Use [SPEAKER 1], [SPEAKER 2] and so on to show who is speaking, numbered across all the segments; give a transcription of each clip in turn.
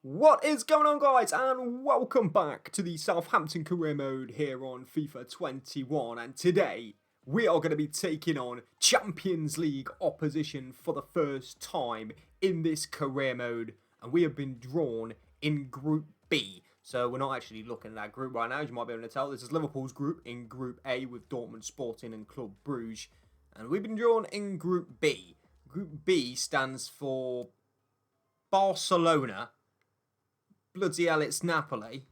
[SPEAKER 1] What is going on, guys, and welcome back to the Southampton career mode here on FIFA 21. And today we are going to be taking on Champions League opposition for the first time in this career mode, and we have been drawn in Group B. So we're not actually looking at that group right now, as you might be able to tell. This is Liverpool's group in Group A with Dortmund, Sporting and Club Brugge, and we've been drawn in Group B. Group B stands for Barcelona. Bloody hell, it's Napoli,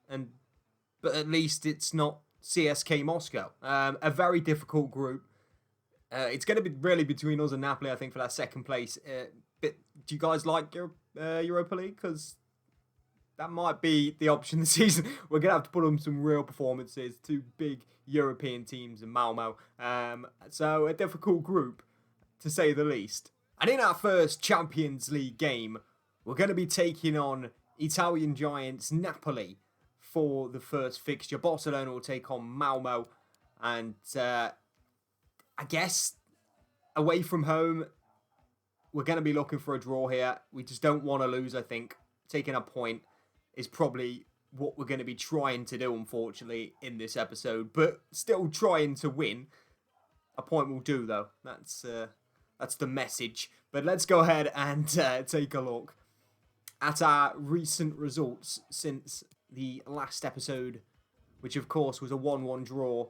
[SPEAKER 1] but at least it's not CSK Moscow. A very difficult group. It's going to be really between us and Napoli, I think, for that second place. But do you guys like Europa League? Because that might be the option this season. We're going to have to put on some real performances. Two big European teams in Malmo. So a difficult group, to say the least. And in our first Champions League game, we're going to be taking on Italian giants Napoli for the first fixture. Barcelona will take on Malmo, and I guess away from home, we're going to be looking for a draw here. We just don't want to lose, I think. Taking a point is probably what we're going to be trying to do, unfortunately, in this episode, but still trying to win. A point will do, though. That's the message. But let's go ahead and take a look at our recent results since the last episode, which of course was a 1-1 draw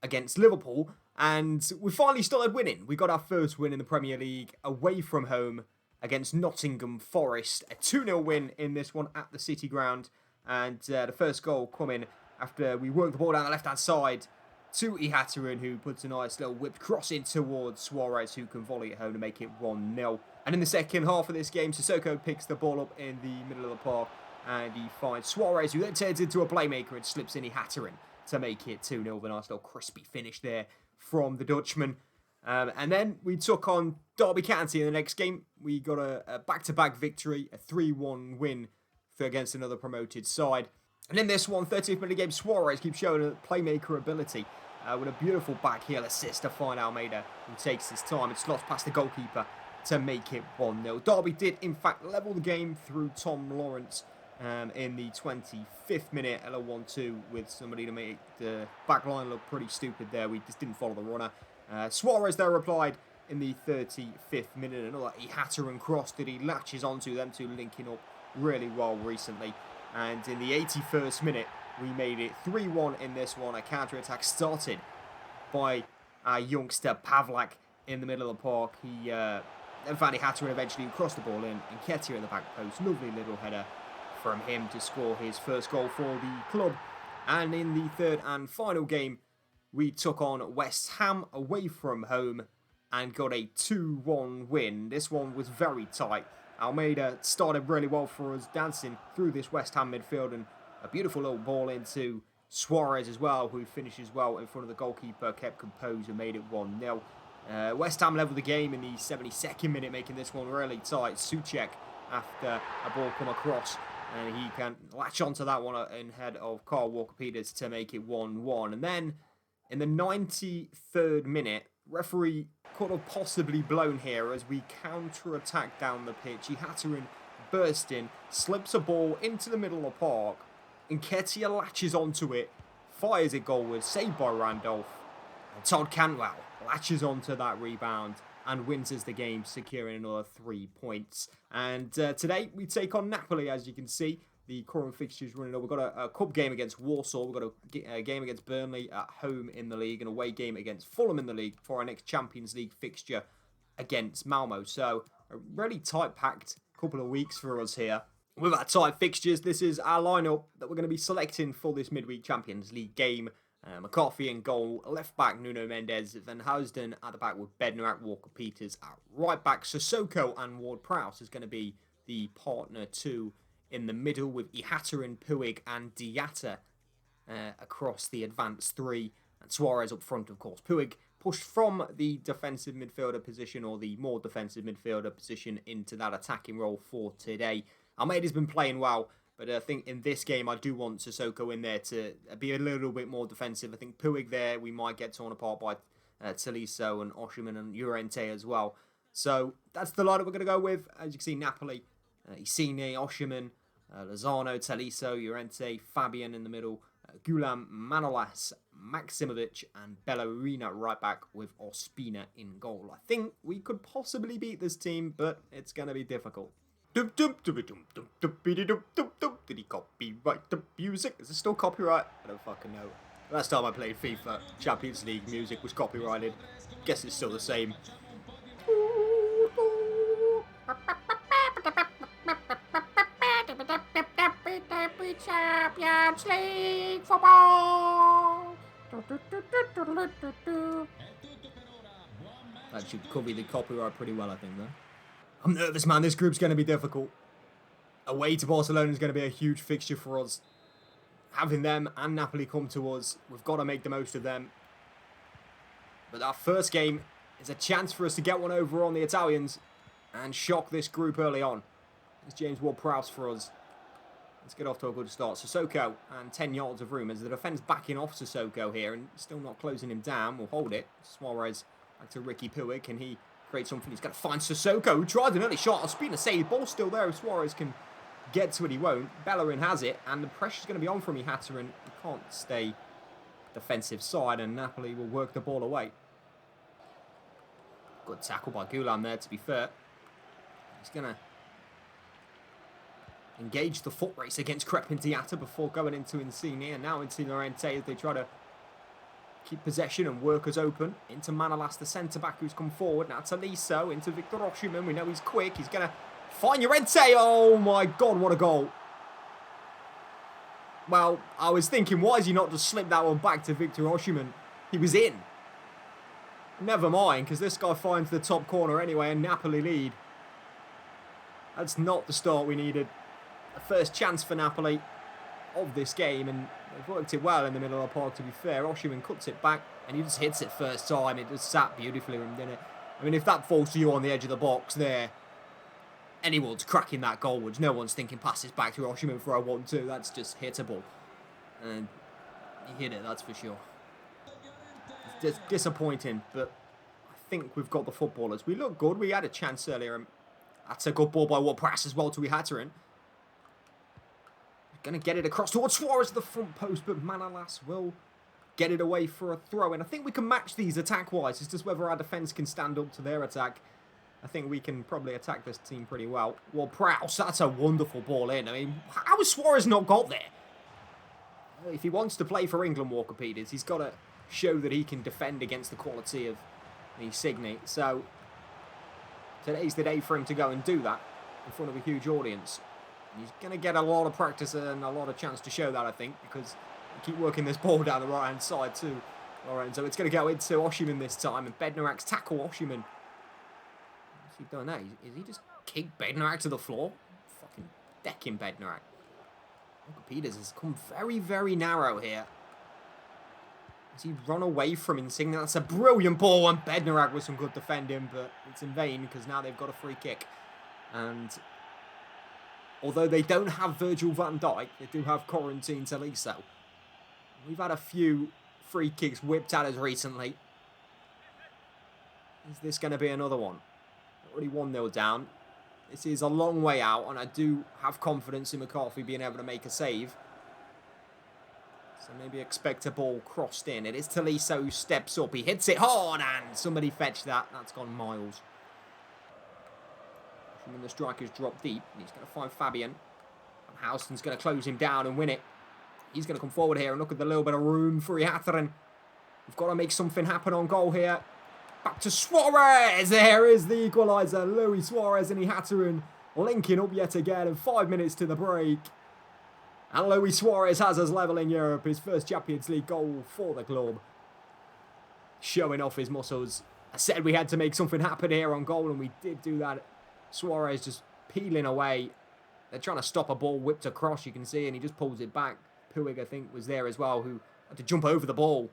[SPEAKER 1] against Liverpool, and we finally started winning. We got our first win in the Premier League away from home against Nottingham Forest, a 2-0 win in this one at the City Ground, and the first goal coming after we worked the ball down the left-hand side to Ihataren, who puts a nice little whipped cross in towards Suarez, who can volley it home to make it 1-0. And in the second half of this game, Sissoko picks the ball up in the middle of the park, and he finds Suarez, who then turns into a playmaker and slips in Ihataren to make it 2-0 with a nice little crispy finish there from the Dutchman. And then we took on Derby County in the next game. We got a back-to-back victory, a 3-1 win against another promoted side. And in this one, 30th minute game, Suarez keeps showing a playmaker ability with a beautiful backheel assist to find Almeida, who takes his time and slots past the goalkeeper to make it 1-0. Derby did, in fact, level the game through Tom Lawrence in the 25th minute, a 1-2 with somebody to make the back line look pretty stupid there. We just didn't follow the runner. Suarez, though, replied in the 35th minute. Another Ihataren cross that he latches onto, them two linking up really well recently. And in the 81st minute, we made it 3-1 in this one. A counter-attack started by our youngster Pavlak in the middle of the park. He then found Ihataren eventually crossed the ball in. And Nketiah at the back post. Lovely little header from him to score his first goal for the club. And in the third and final game, we took on West Ham away from home and got a 2-1 win. This one was very tight. Almeida started really well for us, dancing through this West Ham midfield, and a beautiful little ball into Suarez as well, who finishes well in front of the goalkeeper, kept composed and made it 1-0. West Ham levelled the game in the 72nd minute, making this one really tight. Soucek, after a ball come across, and he can latch onto that one in head of Carl Walker-Peters to make it 1-1. And then in the 93rd minute, referee could have possibly blown here as we counter-attack down the pitch. Ihataren bursts in, slips a ball into the middle of the park. Nketiah latches onto it, fires it goalward, saved by Randolph. And Todd Cantwell latches onto that rebound and wins us the game, securing another 3 points. And today we take on Napoli, as you can see. The current fixtures running up. We've got a cup game against Warsaw. We've got a game against Burnley at home in the league, and a away game against Fulham in the league for our next Champions League fixture against Malmo. So a really tight-packed couple of weeks for us here. With our tight fixtures, this is our lineup that we're going to be selecting for this midweek Champions League game. McCarthy in goal, left back Nuno Mendes, Van Housden at the back with Bednarak, Walker-Peters at right back. Sissoko and Ward-Prowse is going to be the partner two in the middle, with Ihataren, Puig and Diatta across the advanced three, and Suarez up front, of course. Puig pushed from the defensive midfielder position, or the more defensive midfielder position, into that attacking role for today. Almeida's been playing well, but I think in this game I do want Sissoko in there to be a little bit more defensive. I think Puig there, we might get torn apart by Tolisso and Oshiman and Llorente as well. So that's the lineup we're going to go with. As you can see, Napoli Isine, Oshiman, Lozano, Taliso, Llorente, Fabian in the middle, Gulam, Manolas, Maximovic, and Bellerina right back with Ospina in goal. I think we could possibly beat this team, but it's going to be difficult. Did he copyright the music? Is it still copyright? I don't fucking know. Last time I played FIFA, Champions League music was copyrighted. Guess it's still the same. Champions League football. That should cover the copyright pretty well, I think, though. I'm nervous, man. This group's going to be difficult. Away to Barcelona is going to be a huge fixture for us. Having them and Napoli come to us, we've got to make the most of them. But our first game is a chance for us to get one over on the Italians and shock this group early on. It's James Ward-Prowse for us. Let's get off to a good start. Sissoko and 10 yards of room as the defence backing off Sissoko here and still not closing him down. We'll hold it. Suarez back to Ricky Puig. Can he create something? He's going to find Sissoko, who tried an early shot. Ospina saved. Ball still there. If Suarez can get to it, he won't. Bellerin has it, and the pressure's going to be on from Ihattaren. He can't stay defensive side, and Napoli will work the ball away. Good tackle by Gulam there, to be fair. He's going to engage the foot race against Crepin Diatta before going into Insigne, and now into Llorente as they try to keep possession and work us open. Into Manolas, the centre-back who's come forward. Now Taliso into Victor Osimhen. We know he's quick. He's going to find Llorente. Oh my God, what a goal. Well, I was thinking, why has he not just slipped that one back to Victor Osimhen? He was in. Never mind, because this guy finds the top corner anyway and Napoli lead. That's not the start we needed. The first chance for Napoli of this game, and they've worked it well in the middle of the park, to be fair. Osimhen cuts it back, and he just hits it first time. It just sat beautifully from him, didn't it? I mean, if that falls to you on the edge of the box there, anyone's cracking that goalwards. No one's thinking passes back to Osimhen for a 1-2. That's just hittable. And he hit it, that's for sure. It's disappointing, but I think we've got the footballers. We look good. We had a chance earlier. And that's a good ball by Ward-Prowse as well to Ihattaren. Going to get it across towards Suarez at the front post, but Manolas will get it away for a throw. And I think we can match these attack-wise. It's just whether our defence can stand up to their attack. I think we can probably attack this team pretty well. Well, Prowse, that's a wonderful ball in. I mean, how has Suarez not got there? If he wants to play for England, Walker Peters, he's got to show that he can defend against the quality of the Insigne. So today's the day for him to go and do that in front of a huge audience. He's going to get a lot of practice and a lot of chance to show that, I think, because we keep working this ball down the right-hand side too. Lorenzo, it's going to go into Osimhen this time, and Bednarek's tackle Osimhen. What's he done there? Is he just kicked Bednarek to the floor? Fucking decking Bednarek. Peters has come very, very narrow here. Has he run away from Insigne? That's a brilliant ball, and Bednarek with some good defending, but it's in vain because now they've got a free kick. And although they don't have Virgil van Dijk, they do have Quarantine Taliso. We've had a few free kicks whipped at us recently. Is this going to be another one? Already 1-0 down. This is a long way out, and I do have confidence in McCarthy being able to make a save. So maybe expect a ball crossed in. It is Taliso who steps up. He hits it hard, and somebody fetched that. That's gone miles. When the striker's dropped deep, he's going to find Fabian. And Houston's going to close him down and win it. He's going to come forward here and look at the little bit of room for Ihattaren. We've got to make something happen on goal here. Back to Suarez. There is the equaliser. Luis Suarez and Ihattaren linking up yet again. And 5 minutes to the break. And Luis Suarez has us level in Europe. His first Champions League goal for the club. Showing off his muscles. I said we had to make something happen here on goal, and we did do that. Suarez just peeling away. They're trying to stop a ball whipped across, you can see, and he just pulls it back. Puig, I think, was there as well, who had to jump over the ball.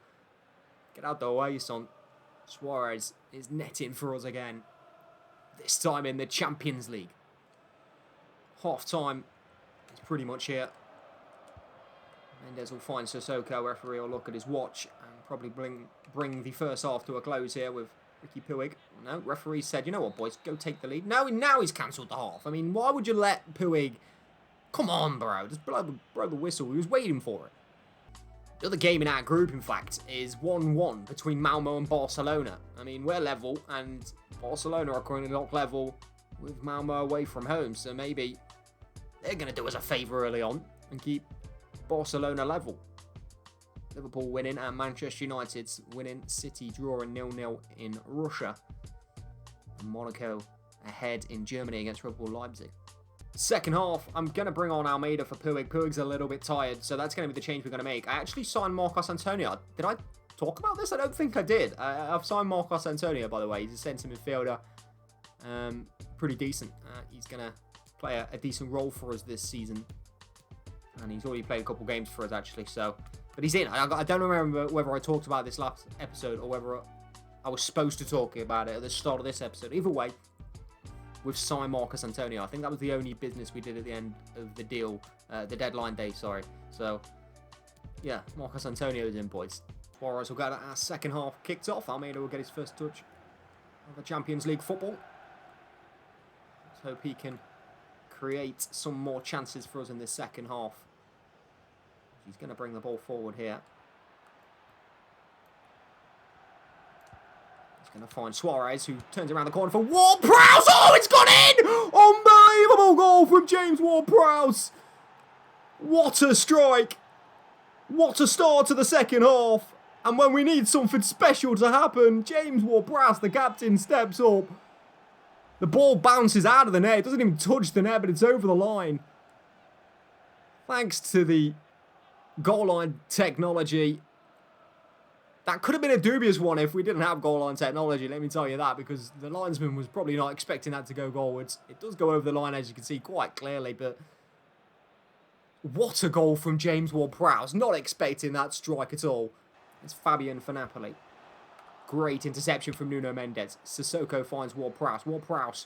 [SPEAKER 1] Get out the way, son. Suarez is netting for us again. This time in the Champions League. Half-time is pretty much here. Mendes will find Sissoko. Referee will look at his watch and probably bring the first half to a close here with Ricky Puig. No, referee said, you know what, boys, go take the lead. Now he's cancelled the half. I mean, why would you let Puig... Come on, bro. Just blow the whistle. He was waiting for it. The other game in our group, in fact, is 1-1 between Malmo and Barcelona. I mean, we're level, and Barcelona are currently not level with Malmo away from home. So maybe they're going to do us a favour early on and keep Barcelona level. Liverpool winning and Manchester United's winning. City drawing 0-0 in Russia. And Monaco ahead in Germany against Red Bull Leipzig. Second half, I'm going to bring on Almeida for Puig. Puig's a little bit tired, so that's going to be the change we're going to make. I actually signed Marcos Antonio. Did I talk about this? I don't think I did. I've signed Marcos Antonio, by the way. He's a centre midfielder. Pretty decent. He's going to play a decent role for us this season. And he's already played a couple games for us, actually. So, but he's in. I don't remember whether I talked about this last episode or whether I was supposed to talk about it at the start of this episode. Either way, we've signed Marcos Antonio. I think that was the only business we did at the end of the deal, the deadline day, sorry. So, yeah, Marcos Antonio is in, boys. Suarez will get our second half kicked off. Almeida will get his first touch of the Champions League football. Let's hope he can create some more chances for us in this second half. He's going to bring the ball forward here. Going to find Suarez, who turns around the corner for Ward-Prowse. Oh, it's gone in! Unbelievable goal from James Ward-Prowse. What a strike. What a start to the second half. And when we need something special to happen, James Ward-Prowse, the captain, steps up. The ball bounces out of the net. It doesn't even touch the net, but it's over the line. Thanks to the goal line technology. That could have been a dubious one if we didn't have goal line technology, let me tell you that, because the linesman was probably not expecting that to go goalwards. It does go over the line, as you can see, quite clearly, but what a goal from James Ward-Prowse. Not expecting that strike at all. It's Fabian for Napoli. Great interception from Nuno Mendes. Sissoko finds Ward-Prowse. Ward-Prowse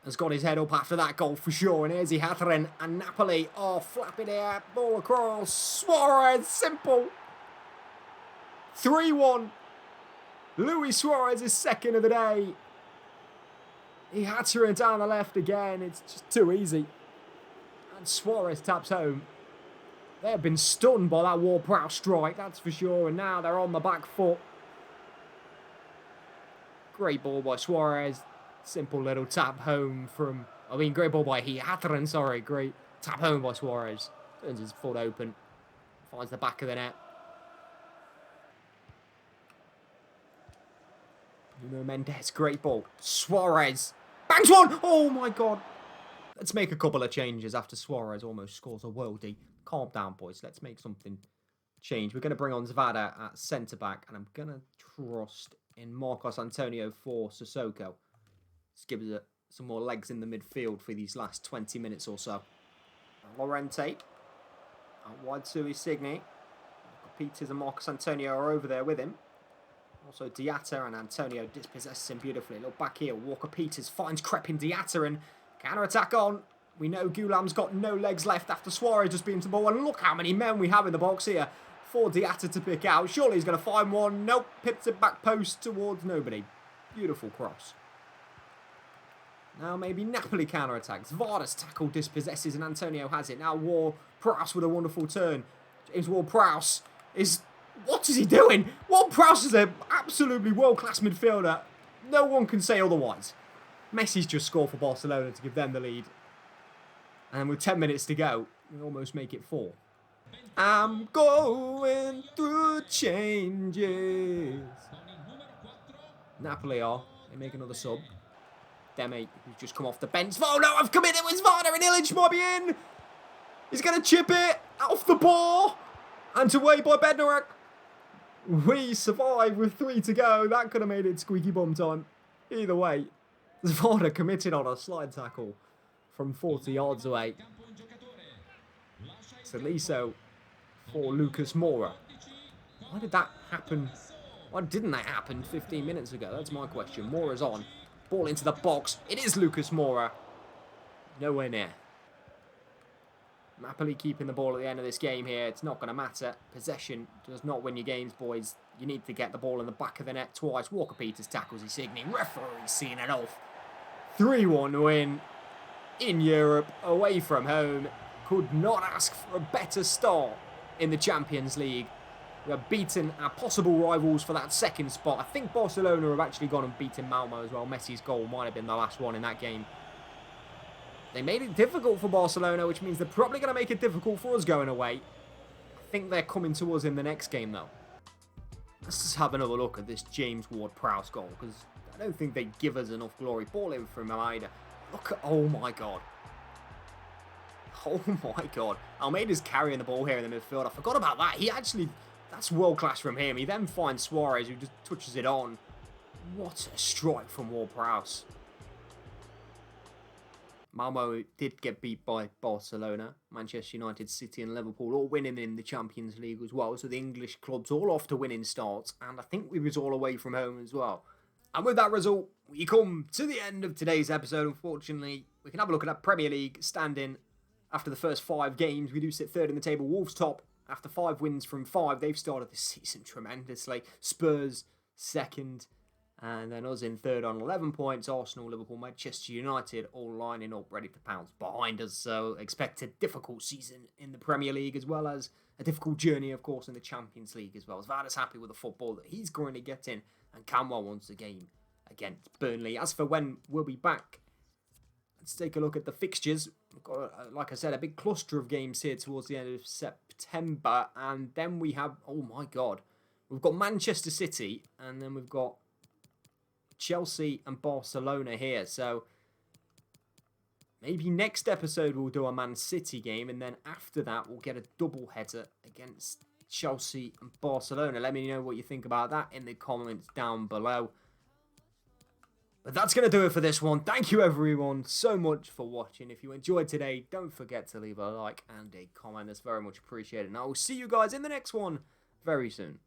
[SPEAKER 1] has got his head up after that goal for sure, and here's Hathren and Napoli are flapping air. Ball across. Suarez, simple. 3-1. Luis Suarez is second of the day. He had to run down the left again. It's just too easy. And Suarez taps home. They have been stunned by that Ward-Prowse strike, that's for sure. And now they're on the back foot. Great ball by Suarez. Simple little tap home from... great ball by Hathren, sorry. Great tap home by Suarez. Turns his foot open. Finds the back of the net. Nuno Mendes, great ball. Suarez bangs one! Oh my god. Let's make a couple of changes after Suarez almost scores a worldie. Calm down, boys. Let's make something change. We're going to bring on Zvada at centre-back, and I'm going to trust in Marcos Antonio for Sissoko. Let's give us some more legs in the midfield for these last 20 minutes or so. Llorente. Out wide to Insigne. Peters and Marcos Antonio are over there with him. Also, Diatta and Antonio dispossess him beautifully. A little back heel. Walker-Peters finds Crepin Diatta and counter-attack on. We know Goulam's got no legs left after Suarez just being to the ball. And look how many men we have in the box here for Diatta to pick out. Surely he's going to find one. Nope. Pips it back post towards nobody. Beautiful cross. Now maybe Napoli counter-attacks. Varda's tackle dispossesses and Antonio has it. Now Ward-Prowse with a wonderful turn. James Ward-Prowse is... What is he doing? Ward-Prowse is an absolutely world-class midfielder. No one can say otherwise. Messi's just scored for Barcelona to give them the lead. And with 10 minutes to go, we almost make it 4. I'm going through changes. Napoli are. They make another sub. Demi, who's just come off the bench. Oh no, I've committed with Varda and Illich might be in. He's going to chip it off the bar. And away by Bednarek. We survive with 3 to go. That could have made it squeaky bum time. Either way, Zvada committed on a slide tackle from 40 yards away. Saliso for Lucas Moura. Why did that happen? Why didn't that happen 15 minutes ago? That's my question. Moura's on. Ball into the box. It is Lucas Moura. Nowhere near. Napoli keeping the ball at the end of this game here. It's not going to matter. Possession does not win your games, boys. You need to get the ball in the back of the net twice. Walker-Peters tackles Insigne. Referee's seen it off. 3-1 win in Europe, away from home. Could not ask for a better start in the Champions League. We have beaten our possible rivals for that second spot. I think Barcelona have actually gone and beaten Malmo as well. Messi's goal might have been the last one in that game. They made it difficult for Barcelona, which means they're probably going to make it difficult for us going away. I think they're coming to us in the next game, though. Let's just have another look at this James Ward-Prowse goal, because I don't think they give us enough glory. Ball in from Almeida. Look at... Oh, my God. Oh, my God. Almeida's carrying the ball here in the midfield. I forgot about that. He actually... That's world-class from him. He then finds Suarez, who just touches it on. What a strike from Ward-Prowse. Malmo did get beat by Barcelona. Manchester United, City and Liverpool all winning in the Champions League as well. So the English clubs all off to winning starts. And I think we was all away from home as well. And with that result, we come to the end of today's episode. Unfortunately, we can have a look at that Premier League standing after the first 5 games. We do sit third in the table. Wolves top after 5 wins from 5. They've started this season tremendously. Spurs second. And then us in third on 11 points. Arsenal, Liverpool, Manchester United all lining up ready to pounce behind us. So expect a difficult season in the Premier League as well as a difficult journey, of course, in the Champions League as well. Zvada's happy with the football that he's going to get in. And Camwell wants a game against Burnley. As for when we'll be back, let's take a look at the fixtures. We've got, like I said, a big cluster of games here towards the end of September. And then we have, oh my God, we've got Manchester City and then we've got Chelsea and Barcelona here. So maybe next episode we'll do a Man City game, and then after that we'll get a double header against Chelsea and Barcelona. Let me know what you think about that in the comments down below. But that's going to do it for this one. Thank you everyone so much for watching. If you enjoyed today, don't forget to leave a like and a comment. That's very much appreciated. And I will see you guys in the next one very soon.